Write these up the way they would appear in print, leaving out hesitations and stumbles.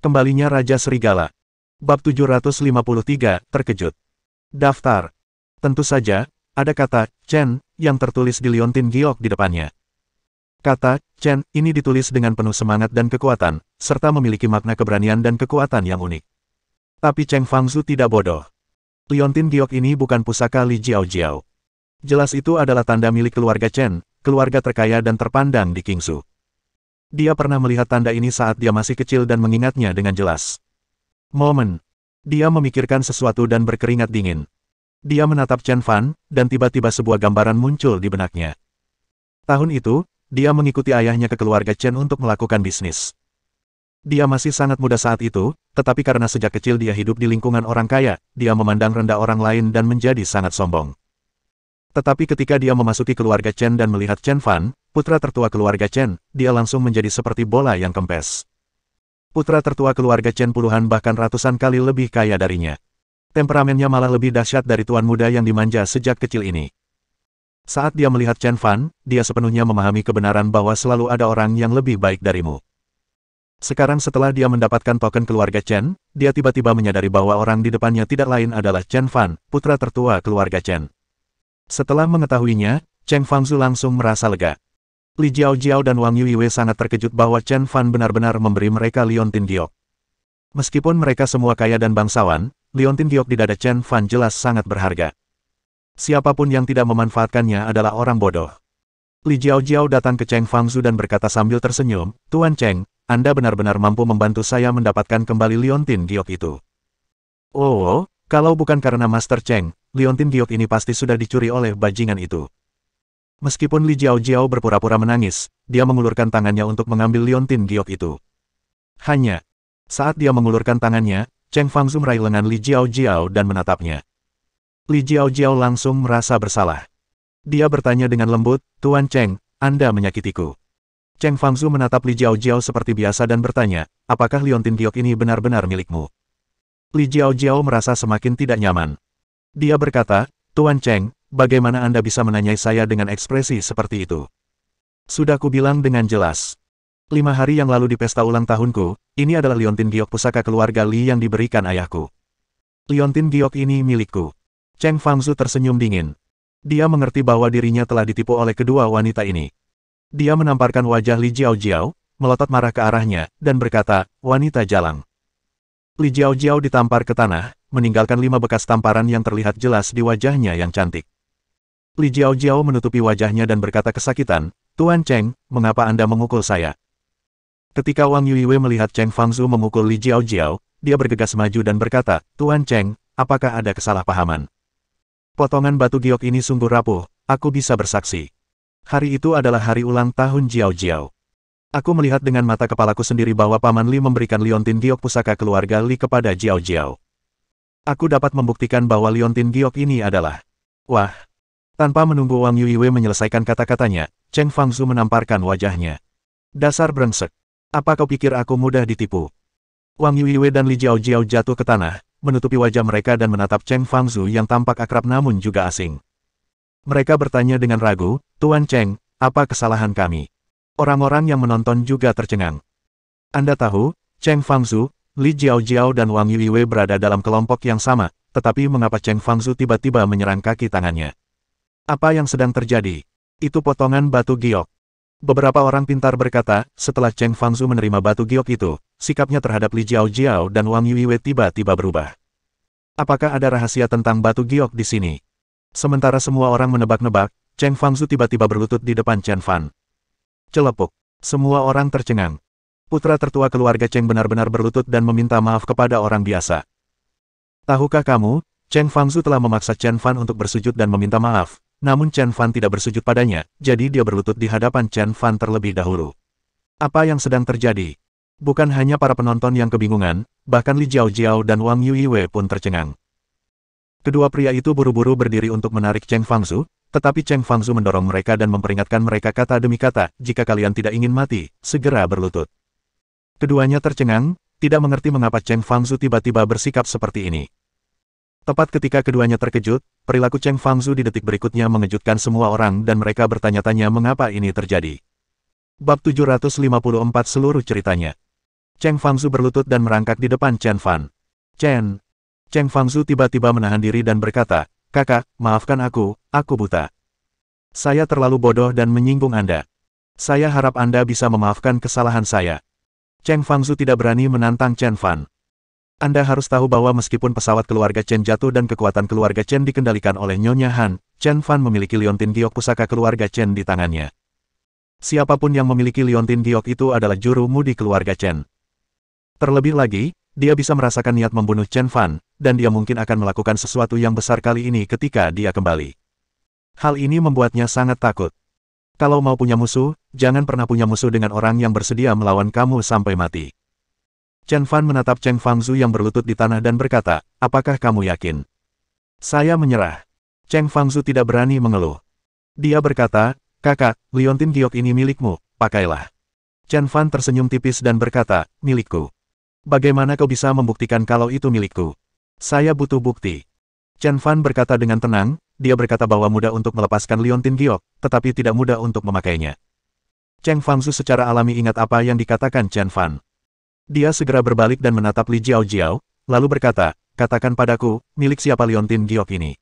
Kembalinya Raja Serigala. Bab 753, terkejut. Daftar. Tentu saja, ada kata Chen yang tertulis di liontin giok di depannya. Kata Chen ini ditulis dengan penuh semangat dan kekuatan, serta memiliki makna keberanian dan kekuatan yang unik. Tapi Cheng Fangzu tidak bodoh. Liontin giok ini bukan pusaka Li Jiaojiao. Jelas itu adalah tanda milik keluarga Chen, keluarga terkaya dan terpandang di Qingsu. Dia pernah melihat tanda ini saat dia masih kecil dan mengingatnya dengan jelas. Momen. Dia memikirkan sesuatu dan berkeringat dingin. Dia menatap Chen Fan, dan tiba-tiba sebuah gambaran muncul di benaknya. Tahun itu, dia mengikuti ayahnya ke keluarga Chen untuk melakukan bisnis. Dia masih sangat muda saat itu, tetapi karena sejak kecil dia hidup di lingkungan orang kaya, dia memandang rendah orang lain dan menjadi sangat sombong. Tetapi ketika dia memasuki keluarga Chen dan melihat Chen Fan, putra tertua keluarga Chen, dia langsung menjadi seperti bola yang kempes. Putra tertua keluarga Chen puluhan bahkan ratusan kali lebih kaya darinya. Temperamennya malah lebih dahsyat dari tuan muda yang dimanja sejak kecil ini. Saat dia melihat Chen Fan, dia sepenuhnya memahami kebenaran bahwa selalu ada orang yang lebih baik darimu. Sekarang setelah dia mendapatkan token keluarga Chen, dia tiba-tiba menyadari bahwa orang di depannya tidak lain adalah Chen Fan, putra tertua keluarga Chen. Setelah mengetahuinya, Cheng Fangzu langsung merasa lega. Li Jiaojiao dan Wang Yuiwei sangat terkejut bahwa Chen Fan benar-benar memberi mereka liontin giok. Meskipun mereka semua kaya dan bangsawan, liontin giok di dada Chen Fan jelas sangat berharga. Siapapun yang tidak memanfaatkannya adalah orang bodoh. Li Jiaojiao datang ke Cheng Fangzu dan berkata sambil tersenyum, "Tuan Cheng, Anda benar-benar mampu membantu saya mendapatkan kembali liontin giok itu." "Oh, kalau bukan karena Master Cheng, liontin giok ini pasti sudah dicuri oleh bajingan itu." Meskipun Li Jiaojiao berpura-pura menangis, dia mengulurkan tangannya untuk mengambil liontin giok itu. Hanya saat dia mengulurkan tangannya, Cheng Fangzu meraih lengan Li Jiaojiao dan menatapnya. Li Jiaojiao langsung merasa bersalah. Dia bertanya dengan lembut, "Tuan Cheng, Anda menyakitiku." Cheng Fangzu menatap Li Jiaojiao seperti biasa dan bertanya, "Apakah liontin giok ini benar-benar milikmu?" Li Jiaojiao merasa semakin tidak nyaman. Dia berkata, "Tuan Cheng, bagaimana Anda bisa menanyai saya dengan ekspresi seperti itu? Sudah kubilang dengan jelas. 5 hari yang lalu di pesta ulang tahunku, ini adalah liontin giok pusaka keluarga Li yang diberikan ayahku. Liontin giok ini milikku." Cheng Fangzu tersenyum dingin. Dia mengerti bahwa dirinya telah ditipu oleh kedua wanita ini. Dia menamparkan wajah Li Jiaojiao, melotot marah ke arahnya, dan berkata, "Wanita jalang." Li Jiaojiao ditampar ke tanah, meninggalkan 5 bekas tamparan yang terlihat jelas di wajahnya yang cantik. Li Jiaojiao menutupi wajahnya dan berkata kesakitan, "Tuan Cheng, mengapa Anda memukul saya?" Ketika Wang Yuiwei melihat Cheng Fangzu memukul Li Jiaojiao, dia bergegas maju dan berkata, "Tuan Cheng, apakah ada kesalahpahaman? Potongan batu giok ini sungguh rapuh, aku bisa bersaksi. Hari itu adalah hari ulang tahun Jiaojiao. Aku melihat dengan mata kepalaku sendiri bahwa Paman Li memberikan liontin giok pusaka keluarga Li kepada Jiaojiao. Aku dapat membuktikan bahwa liontin giok ini adalah..." Wah! Tanpa menunggu Wang Yuiwei menyelesaikan kata-katanya, Cheng Fangzu menamparkan wajahnya. "Dasar brengsek! Apa kau pikir aku mudah ditipu?" Wang Yuiwei dan Li Jiaojiao jatuh ke tanah, menutupi wajah mereka dan menatap Cheng Fangzu yang tampak akrab namun juga asing. Mereka bertanya dengan ragu, "Tuan Cheng, apa kesalahan kami?" Orang-orang yang menonton juga tercengang. Anda tahu, Cheng Fangzu, Li Jiaojiao dan Wang Yuiwei berada dalam kelompok yang sama, tetapi mengapa Cheng Fangzu tiba-tiba menyerang kaki tangannya? Apa yang sedang terjadi? Itu potongan batu giok. Beberapa orang pintar berkata, setelah Cheng Fangzu menerima batu giok itu, sikapnya terhadap Li Jiaojiao dan Wang Yuiwei tiba-tiba berubah. Apakah ada rahasia tentang batu giok di sini? Sementara semua orang menebak-nebak, Cheng Fangzu tiba-tiba berlutut di depan Chen Fan. Celepuk. Semua orang tercengang. Putra tertua keluarga Cheng benar-benar berlutut dan meminta maaf kepada orang biasa. Tahukah kamu, Cheng Fangzu telah memaksa Chen Fan untuk bersujud dan meminta maaf. Namun Chen Fan tidak bersujud padanya, jadi dia berlutut di hadapan Chen Fan terlebih dahulu. Apa yang sedang terjadi? Bukan hanya para penonton yang kebingungan, bahkan Li Jiaojiao dan Wang Yuiwei pun tercengang. Kedua pria itu buru-buru berdiri untuk menarik Cheng Fangzu, tetapi Cheng Fangzu mendorong mereka dan memperingatkan mereka kata demi kata, "Jika kalian tidak ingin mati, segera berlutut." Keduanya tercengang, tidak mengerti mengapa Cheng Fangzu tiba-tiba bersikap seperti ini. Tepat ketika keduanya terkejut, perilaku Cheng Fangzu di detik berikutnya mengejutkan semua orang dan mereka bertanya-tanya mengapa ini terjadi. Bab 754 seluruh ceritanya. Cheng Fangzu berlutut dan merangkak di depan Chen Fan. Chen. Cheng Fangzu tiba-tiba menahan diri dan berkata, "Kakak, maafkan aku buta. Saya terlalu bodoh dan menyinggung Anda. Saya harap Anda bisa memaafkan kesalahan saya." Cheng Fangzu tidak berani menantang Chen Fan. Anda harus tahu bahwa meskipun pesawat keluarga Chen jatuh dan kekuatan keluarga Chen dikendalikan oleh Nyonya Han, Chen Fan memiliki liontin giok pusaka keluarga Chen di tangannya. Siapapun yang memiliki liontin giok itu adalah juru mudi keluarga Chen. Terlebih lagi, dia bisa merasakan niat membunuh Chen Fan, dan dia mungkin akan melakukan sesuatu yang besar kali ini ketika dia kembali. Hal ini membuatnya sangat takut. Kalau mau punya musuh, jangan pernah punya musuh dengan orang yang bersedia melawan kamu sampai mati. Chen Fan menatap Cheng Fangzu yang berlutut di tanah dan berkata, "Apakah kamu yakin?" "Saya menyerah." Cheng Fangzu tidak berani mengeluh. Dia berkata, "Kakak, liontin giok ini milikmu, pakailah." Chen Fan tersenyum tipis dan berkata, "Milikku. Bagaimana kau bisa membuktikan kalau itu milikku? Saya butuh bukti." Chen Fan berkata dengan tenang, dia berkata bahwa mudah untuk melepaskan liontin giok, tetapi tidak mudah untuk memakainya. Cheng Fangzu secara alami ingat apa yang dikatakan Chen Fan. Dia segera berbalik dan menatap Li Jiao, lalu berkata, "Katakan padaku, milik siapa liontin giok ini?"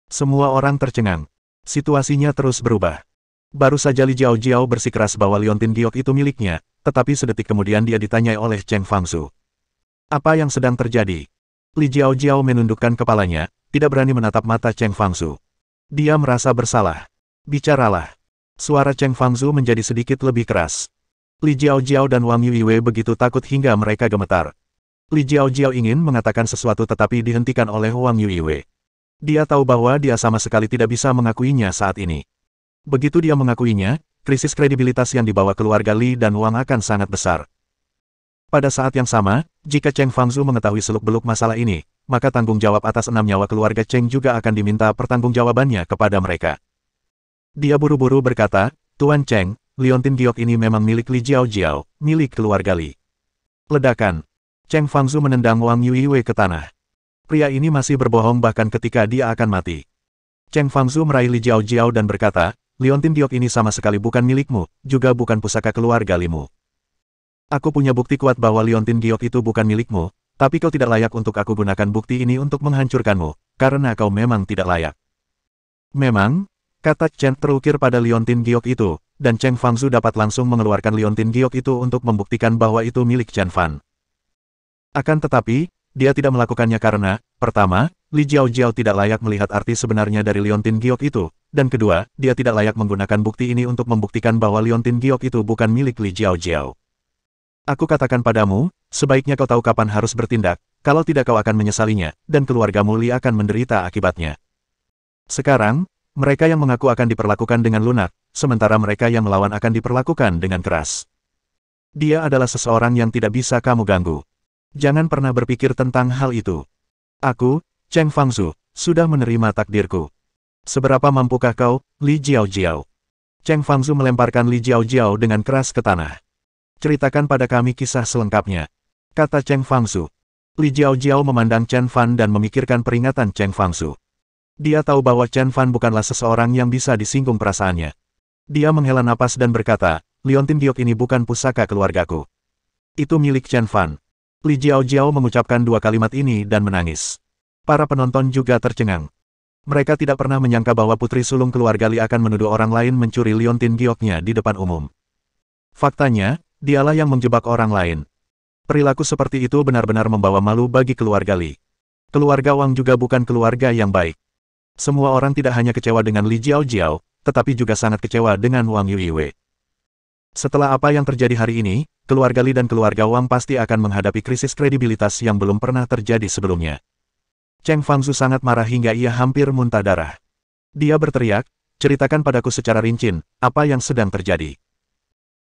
Semua orang tercengang. Situasinya terus berubah. Baru saja Li Jiao bersikeras bahwa liontin giok itu miliknya, tetapi sedetik kemudian dia ditanyai oleh Cheng Fangzu. "Apa yang sedang terjadi?" Li Jiao menundukkan kepalanya, tidak berani menatap mata Cheng Fangzu. Dia merasa bersalah. "Bicaralah." Suara Cheng Fangzu menjadi sedikit lebih keras. Li Jiao dan Wang Yuiwei begitu takut hingga mereka gemetar. Li Jiao ingin mengatakan sesuatu tetapi dihentikan oleh Wang Yuiwei. Dia tahu bahwa dia sama sekali tidak bisa mengakuinya saat ini. Begitu dia mengakuinya, krisis kredibilitas yang dibawa keluarga Li dan Wang akan sangat besar. Pada saat yang sama, jika Cheng Fangzu mengetahui seluk-beluk masalah ini, maka tanggung jawab atas 6 nyawa keluarga Cheng juga akan diminta pertanggungjawabannya kepada mereka. Dia buru-buru berkata, "Tuan Cheng, liontin giok ini memang milik Li Jiao, milik keluarga Li." Ledakan. Cheng Fangzu menendang Wang Yuiwei ke tanah. Pria ini masih berbohong bahkan ketika dia akan mati. Cheng Fangzu meraih Li Jiao dan berkata, "Liontin giok ini sama sekali bukan milikmu, juga bukan pusaka keluarga Limu. Aku punya bukti kuat bahwa liontin giok itu bukan milikmu, tapi kau tidak layak untuk aku gunakan bukti ini untuk menghancurkanmu, karena kau memang tidak layak." "Memang?" kata Chen terukir pada liontin giok itu, dan Cheng Fangzu dapat langsung mengeluarkan liontin giok itu untuk membuktikan bahwa itu milik Chen Fan. Akan tetapi, dia tidak melakukannya karena, pertama, Li Jiao tidak layak melihat arti sebenarnya dari liontin giok itu, dan kedua, dia tidak layak menggunakan bukti ini untuk membuktikan bahwa liontin giok itu bukan milik Li Jiao. "Aku katakan padamu, sebaiknya kau tahu kapan harus bertindak, kalau tidak kau akan menyesalinya, dan keluargamu Li akan menderita akibatnya." Sekarang, mereka yang mengaku akan diperlakukan dengan lunak, sementara mereka yang melawan akan diperlakukan dengan keras. Dia adalah seseorang yang tidak bisa kamu ganggu. Jangan pernah berpikir tentang hal itu. Aku, Cheng Fangzu, sudah menerima takdirku. Seberapa mampukah kau, Li Jiao? Cheng Fangzu melemparkan Li Jiao dengan keras ke tanah. "Ceritakan pada kami kisah selengkapnya," kata Cheng Fangzu. Li Jiao memandang Chen Fan dan memikirkan peringatan Cheng Fangzu. Dia tahu bahwa Chen Fan bukanlah seseorang yang bisa disinggung perasaannya. Dia menghela napas dan berkata, "Liontin giok ini bukan pusaka keluargaku. Itu milik Chen Fan." Li Jiao mengucapkan dua kalimat ini dan menangis. Para penonton juga tercengang. Mereka tidak pernah menyangka bahwa putri sulung keluarga Li akan menuduh orang lain mencuri liontin gioknya di depan umum. Faktanya, dialah yang menjebak orang lain. Perilaku seperti itu benar-benar membawa malu bagi keluarga Li. Keluarga Wang juga bukan keluarga yang baik. Semua orang tidak hanya kecewa dengan Li Jiao, tetapi juga sangat kecewa dengan Wang Yuiwei. Setelah apa yang terjadi hari ini, keluarga Li dan keluarga Wang pasti akan menghadapi krisis kredibilitas yang belum pernah terjadi sebelumnya. Cheng Fangzu sangat marah hingga ia hampir muntah darah. Dia berteriak, "Ceritakan padaku secara rinci, apa yang sedang terjadi."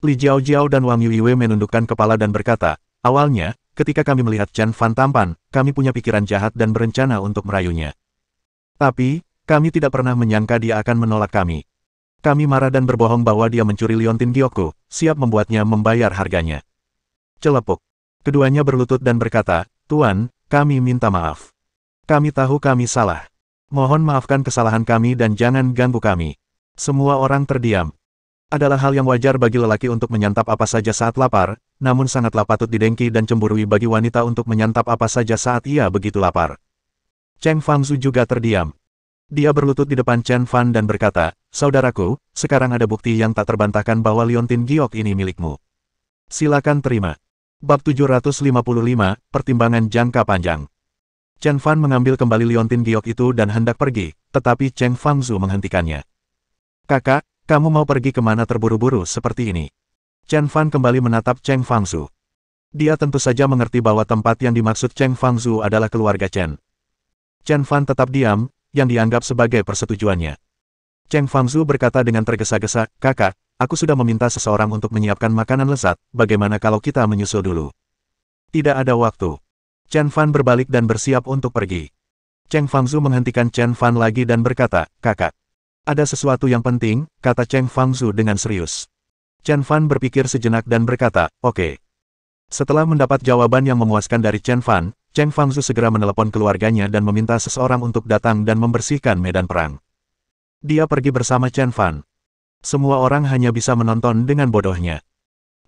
Li Jiao dan Wang Yuiwei menundukkan kepala dan berkata, "Awalnya, ketika kami melihat Chen Fan tampan, kami punya pikiran jahat dan berencana untuk merayunya. Tapi, kami tidak pernah menyangka dia akan menolak kami. Kami marah dan berbohong bahwa dia mencuri liontin giokku, siap membuatnya membayar harganya." Celepuk. Keduanya berlutut dan berkata, "Tuan, kami minta maaf. Kami tahu kami salah. Mohon maafkan kesalahan kami dan jangan ganggu kami." Semua orang terdiam. Adalah hal yang wajar bagi lelaki untuk menyantap apa saja saat lapar, namun sangatlah patut didengki dan cemburui bagi wanita untuk menyantap apa saja saat ia begitu lapar. Cheng Fangzu juga terdiam. Dia berlutut di depan Chen Fan dan berkata, "Saudaraku, sekarang ada bukti yang tak terbantahkan bahwa liontin giok ini milikmu. Silakan terima." Bab 755, Pertimbangan Jangka Panjang. Chen Fan mengambil kembali liontin giok itu dan hendak pergi, tetapi Cheng Fangzu menghentikannya. "Kakak, kamu mau pergi kemana terburu-buru seperti ini?" Chen Fan kembali menatap Cheng Fangzu. Dia tentu saja mengerti bahwa tempat yang dimaksud Cheng Fangzu adalah keluarga Chen. Chen Fan tetap diam, yang dianggap sebagai persetujuannya. Cheng Fangzu berkata dengan tergesa-gesa, "Kakak, aku sudah meminta seseorang untuk menyiapkan makanan lezat, bagaimana kalau kita menyusul dulu?" "Tidak ada waktu." Chen Fan berbalik dan bersiap untuk pergi. Cheng Fangzu menghentikan Chen Fan lagi dan berkata, "Kakak, ada sesuatu yang penting," kata Cheng Fangzu dengan serius. Chen Fan berpikir sejenak dan berkata, "Oke." Setelah mendapat jawaban yang memuaskan dari Chen Fan, Cheng Fangzu segera menelepon keluarganya dan meminta seseorang untuk datang dan membersihkan medan perang. Dia pergi bersama Chen Fan. Semua orang hanya bisa menonton dengan bodohnya.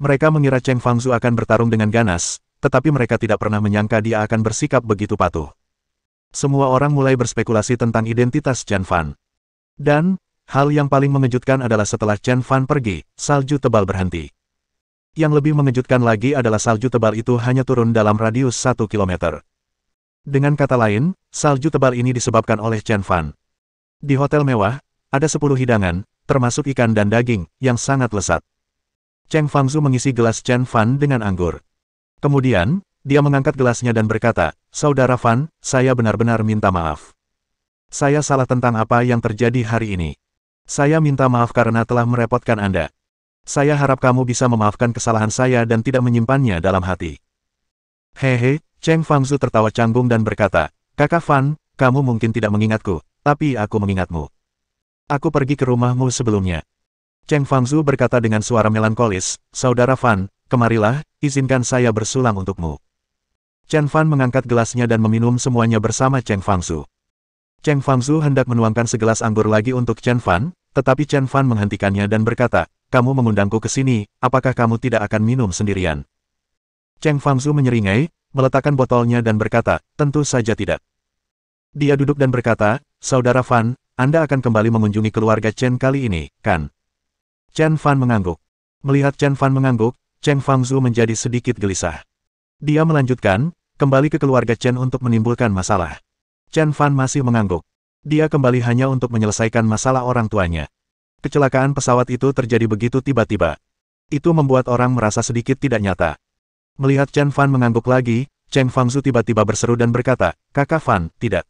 Mereka mengira Cheng Fangzu akan bertarung dengan ganas, tetapi mereka tidak pernah menyangka dia akan bersikap begitu patuh. Semua orang mulai berspekulasi tentang identitas Chen Fan. Dan, hal yang paling mengejutkan adalah setelah Chen Fan pergi, salju tebal berhenti. Yang lebih mengejutkan lagi adalah salju tebal itu hanya turun dalam radius 1 kilometer. Dengan kata lain, salju tebal ini disebabkan oleh Chen Fan. Di hotel mewah, ada 10 hidangan, termasuk ikan dan daging, yang sangat lezat. Cheng Fangzu mengisi gelas Chen Fan dengan anggur. Kemudian, dia mengangkat gelasnya dan berkata, "Saudara Fan, saya benar-benar minta maaf. Saya salah tentang apa yang terjadi hari ini. Saya minta maaf karena telah merepotkan Anda. Saya harap kamu bisa memaafkan kesalahan saya dan tidak menyimpannya dalam hati." "Hehe," Cheng Fangzu tertawa canggung dan berkata, "Kakak Fan, kamu mungkin tidak mengingatku, tapi aku mengingatmu. Aku pergi ke rumahmu sebelumnya." Cheng Fangzu berkata dengan suara melankolis, "Saudara Fan, kemarilah, izinkan saya bersulang untukmu." Chen Fan mengangkat gelasnya dan meminum semuanya bersama Cheng Fangzu. Cheng Fangzu hendak menuangkan segelas anggur lagi untuk Chen Fan, tetapi Chen Fan menghentikannya dan berkata, "Kamu mengundangku ke sini, apakah kamu tidak akan minum sendirian?" Cheng Fangzu menyeringai, meletakkan botolnya dan berkata, "Tentu saja tidak." Dia duduk dan berkata, "Saudara Fan, Anda akan kembali mengunjungi keluarga Chen kali ini, kan?" Chen Fan mengangguk. Melihat Chen Fan mengangguk, Cheng Fangzu menjadi sedikit gelisah. Dia melanjutkan, "Kembali ke keluarga Chen untuk menimbulkan masalah." Chen Fan masih mengangguk. Dia kembali hanya untuk menyelesaikan masalah orang tuanya. Kecelakaan pesawat itu terjadi begitu tiba-tiba. Itu membuat orang merasa sedikit tidak nyata. Melihat Chen Fan mengangguk lagi, Cheng Fangzu tiba-tiba berseru dan berkata, "Kakak Fan, tidak."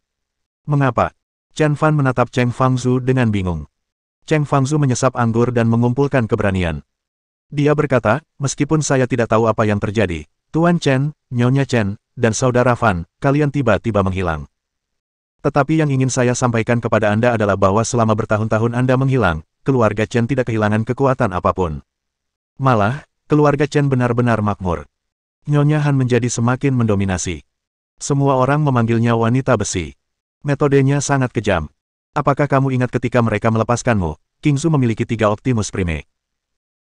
"Mengapa?" Chen Fan menatap Cheng Fangzu dengan bingung. Cheng Fangzu menyesap anggur dan mengumpulkan keberanian. Dia berkata, "Meskipun saya tidak tahu apa yang terjadi, Tuan Chen, Nyonya Chen, dan Saudara Fan, kalian tiba-tiba menghilang. Tetapi yang ingin saya sampaikan kepada Anda adalah bahwa selama bertahun-tahun Anda menghilang, keluarga Chen tidak kehilangan kekuatan apapun. Malah, keluarga Chen benar-benar makmur. Nyonya Han menjadi semakin mendominasi. Semua orang memanggilnya wanita besi. Metodenya sangat kejam. Apakah kamu ingat ketika mereka melepaskanmu, Kingzu memiliki 3 Optimus Prime?"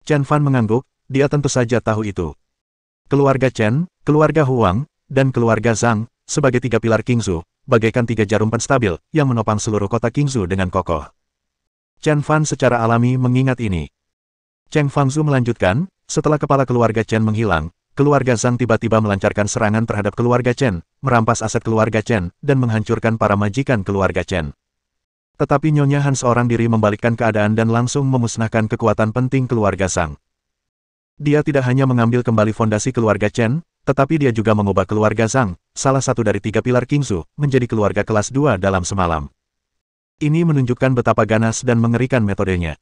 Chen Fan mengangguk, dia tentu saja tahu itu. Keluarga Chen, keluarga Huang, dan keluarga Zhang, sebagai 3 pilar Kingzu, bagaikan 3 jarum penstabil yang menopang seluruh kota Kingzu dengan kokoh. Chen Fan secara alami mengingat ini. Cheng Fangzu melanjutkan, "Setelah kepala keluarga Chen menghilang, keluarga Zhang tiba-tiba melancarkan serangan terhadap keluarga Chen, merampas aset keluarga Chen, dan menghancurkan para majikan keluarga Chen. Tetapi Nyonya Han seorang diri membalikkan keadaan dan langsung memusnahkan kekuatan penting keluarga Zhang. Dia tidak hanya mengambil kembali fondasi keluarga Chen, tetapi dia juga mengubah keluarga Zhang, salah satu dari 3 pilar Kingzu, menjadi keluarga kelas 2 dalam semalam. Ini menunjukkan betapa ganas dan mengerikan metodenya.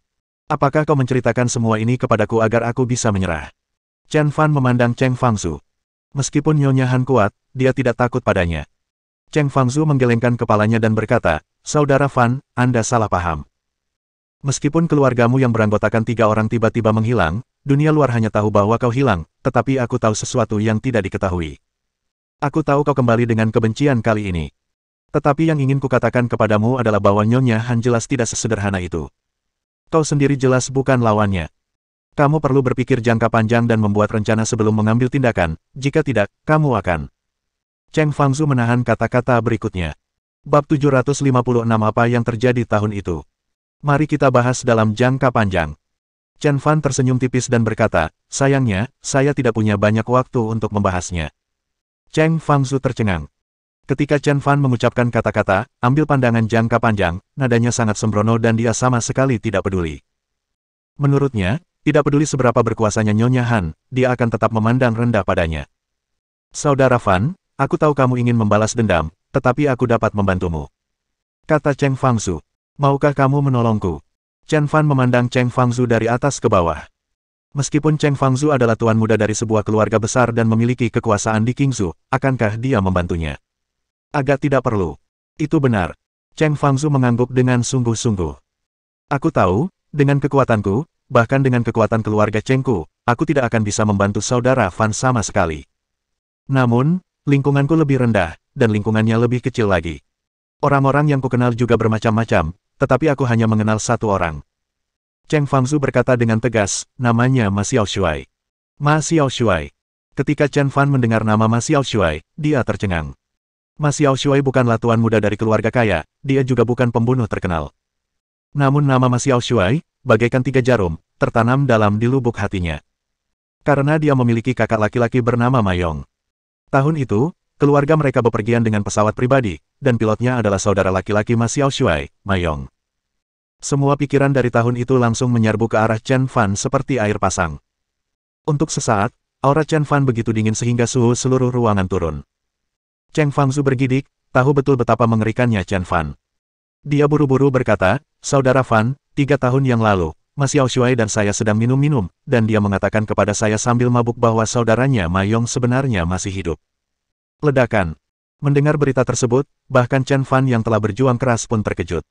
Apakah kau menceritakan semua ini kepadaku agar aku bisa menyerah?" Chen Fan memandang Cheng Fangzu. Meskipun Nyonya Han kuat, dia tidak takut padanya. Cheng Fangzu menggelengkan kepalanya dan berkata, "Saudara Fan, Anda salah paham. Meskipun keluargamu yang beranggotakan 3 orang tiba-tiba menghilang, dunia luar hanya tahu bahwa kau hilang, tetapi aku tahu sesuatu yang tidak diketahui. Aku tahu kau kembali dengan kebencian kali ini. Tetapi yang ingin kukatakan kepadamu adalah bahwa Nyonya Han jelas tidak sesederhana itu. Kau sendiri jelas bukan lawannya." Kamu perlu berpikir jangka panjang dan membuat rencana sebelum mengambil tindakan, jika tidak, kamu akan. Cheng Fangzu menahan kata-kata berikutnya. Bab 756 apa yang terjadi tahun itu. Mari kita bahas dalam jangka panjang. Chen Fan tersenyum tipis dan berkata, sayangnya, saya tidak punya banyak waktu untuk membahasnya. Cheng Fangzu tercengang. Ketika Chen Fan mengucapkan kata-kata, ambil pandangan jangka panjang, nadanya sangat sembrono dan dia sama sekali tidak peduli. Menurutnya, tidak peduli seberapa berkuasanya Nyonya Han, dia akan tetap memandang rendah padanya. Saudara Fan, aku tahu kamu ingin membalas dendam, tetapi aku dapat membantumu. Kata Cheng Fangzu. Maukah kamu menolongku? Chen Fan memandang Cheng Fangzu dari atas ke bawah. Meskipun Cheng Fangzu adalah tuan muda dari sebuah keluarga besar dan memiliki kekuasaan di Qingzhou, akankah dia membantunya? Agak tidak perlu. Itu benar. Cheng Fangzu mengangguk dengan sungguh-sungguh. Aku tahu, dengan kekuatanku, bahkan dengan kekuatan keluarga Chengku, aku tidak akan bisa membantu saudara Fan sama sekali. Namun, lingkunganku lebih rendah, dan lingkungannya lebih kecil lagi. Orang-orang yang kukenal juga bermacam-macam, tetapi aku hanya mengenal satu orang. Cheng Fangzu berkata dengan tegas, namanya Ma Xiaoshuai. Ma Xiaoshuai. Ketika Chen Fan mendengar nama Ma Xiaoshuai, dia tercengang. Ma Xiaoshuai bukanlah tuan muda dari keluarga kaya, dia juga bukan pembunuh terkenal. Namun nama Ma Xiaoshuai, bagaikan 3 jarum, tertanam dalam di lubuk hatinya. Karena dia memiliki kakak laki-laki bernama Mayong. Tahun itu, keluarga mereka bepergian dengan pesawat pribadi, dan pilotnya adalah saudara laki-laki Ma Xiaoshuai, Mayong. Semua pikiran dari tahun itu langsung menyerbu ke arah Chen Fan seperti air pasang. Untuk sesaat, aura Chen Fan begitu dingin sehingga suhu seluruh ruangan turun. Cheng Fangzu bergidik, tahu betul betapa mengerikannya Chen Fan. Dia buru-buru berkata, saudara Fan, 3 tahun yang lalu, Ma Xiaoshuai dan saya sedang minum-minum, dan dia mengatakan kepada saya sambil mabuk bahwa saudaranya Mayong sebenarnya masih hidup. Ledakan. Mendengar berita tersebut, bahkan Chen Fan yang telah berjuang keras pun terkejut.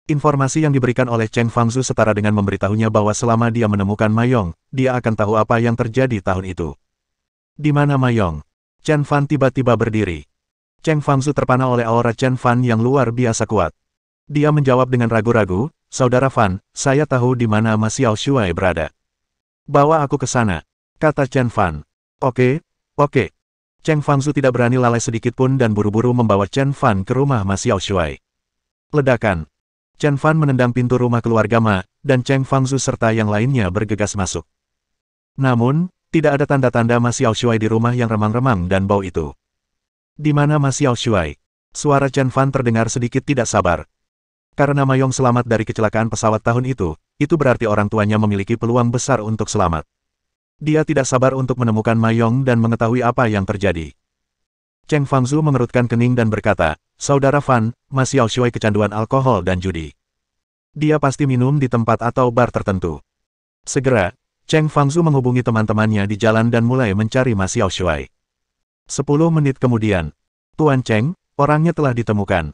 Informasi yang diberikan oleh Cheng Fangzu setara dengan memberitahunya bahwa selama dia menemukan Mayong, dia akan tahu apa yang terjadi tahun itu. Di mana Mayong? Chen Fan tiba-tiba berdiri. Cheng Fangzu terpana oleh aura Chen Fan yang luar biasa kuat. Dia menjawab dengan ragu-ragu, saudara Fan, saya tahu di mana Ma Xiaoshuai berada. Bawa aku ke sana, kata Chen Fan. Oke. Cheng Fangzu tidak berani lalai sedikit pun dan buru-buru membawa Chen Fan ke rumah Ma Xiaoshuai. Ledakan. Chen Fan menendang pintu rumah keluarga Ma, dan Cheng Fangzu serta yang lainnya bergegas masuk. Namun, tidak ada tanda-tanda Ma Xiaoshuai di rumah yang remang-remang dan bau itu. Di mana Ma Xiaoshuai? Suara Chen Fan terdengar sedikit tidak sabar. Karena Mayong selamat dari kecelakaan pesawat tahun itu berarti orang tuanya memiliki peluang besar untuk selamat. Dia tidak sabar untuk menemukan Mayong dan mengetahui apa yang terjadi. Cheng Fangzu mengerutkan kening dan berkata, saudara Fan, Ma Xiaoshuai kecanduan alkohol dan judi. Dia pasti minum di tempat atau bar tertentu. Segera, Cheng Fangzu menghubungi teman-temannya di jalan dan mulai mencari Ma Xiaoshuai. 10 menit kemudian, Tuan Cheng, orangnya telah ditemukan.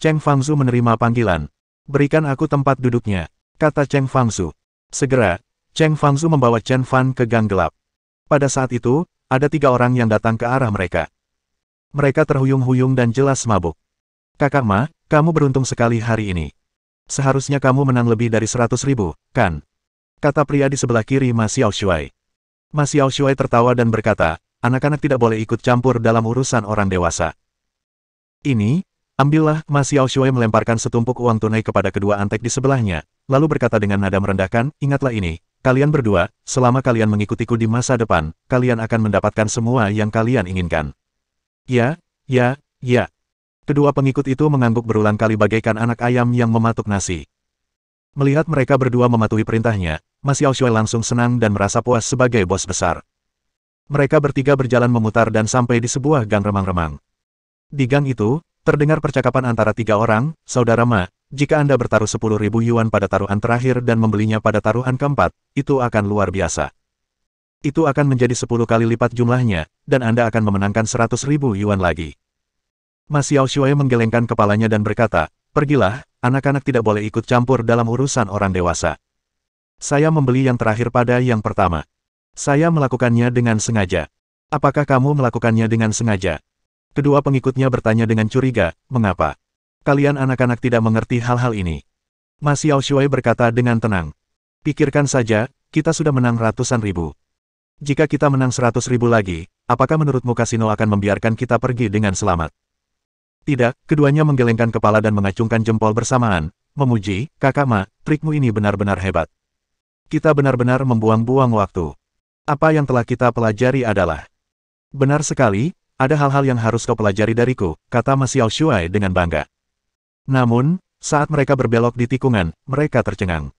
Cheng Fangzu menerima panggilan. Berikan aku tempat duduknya, kata Cheng Fangzu. Segera, Cheng Fangzu membawa Chen Fan ke gang gelap. Pada saat itu, ada 3 orang yang datang ke arah mereka. Mereka terhuyung-huyung dan jelas mabuk. Kakak Ma, kamu beruntung sekali hari ini. Seharusnya kamu menang lebih dari 100.000, kan? Kata pria di sebelah kiri Ma Xiaoshuai. Ma Xiaoshuai tertawa dan berkata, anak-anak tidak boleh ikut campur dalam urusan orang dewasa. Ini, ambillah. Ma Xiaoshuai melemparkan setumpuk uang tunai kepada kedua antek di sebelahnya, lalu berkata dengan nada merendahkan, ingatlah ini, kalian berdua, selama kalian mengikutiku di masa depan, kalian akan mendapatkan semua yang kalian inginkan. Ya. Kedua pengikut itu mengangguk berulang kali bagaikan anak ayam yang mematuk nasi. Melihat mereka berdua mematuhi perintahnya, Ma Xiaoshuai langsung senang dan merasa puas sebagai bos besar. Mereka bertiga berjalan memutar dan sampai di sebuah gang remang-remang. Di gang itu, terdengar percakapan antara 3 orang, saudara Ma, jika Anda bertaruh 10.000 yuan pada taruhan terakhir dan membelinya pada taruhan keempat, itu akan luar biasa. Itu akan menjadi 10 kali lipat jumlahnya, dan Anda akan memenangkan 100.000 yuan lagi. Ma Xiaoshuai menggelengkan kepalanya dan berkata, pergilah, anak-anak tidak boleh ikut campur dalam urusan orang dewasa. Saya membeli yang terakhir pada yang pertama. Saya melakukannya dengan sengaja. Apakah kamu melakukannya dengan sengaja? Kedua pengikutnya bertanya dengan curiga, mengapa? Kalian anak-anak tidak mengerti hal-hal ini. Ma Xiaoshuai berkata dengan tenang. Pikirkan saja, Kita sudah menang ratusan ribu. Jika kita menang 100.000 lagi, apakah menurutmu kasino akan membiarkan kita pergi dengan selamat? Tidak, keduanya menggelengkan kepala dan mengacungkan jempol bersamaan, memuji, Kakak Ma, trikmu ini benar-benar hebat. Kita benar-benar membuang-buang waktu. Apa yang telah kita pelajari adalah... Benar sekali, ada hal-hal yang harus kau pelajari dariku, kata Ma Xiaoshuai dengan bangga. Namun, saat mereka berbelok di tikungan, mereka tercengang.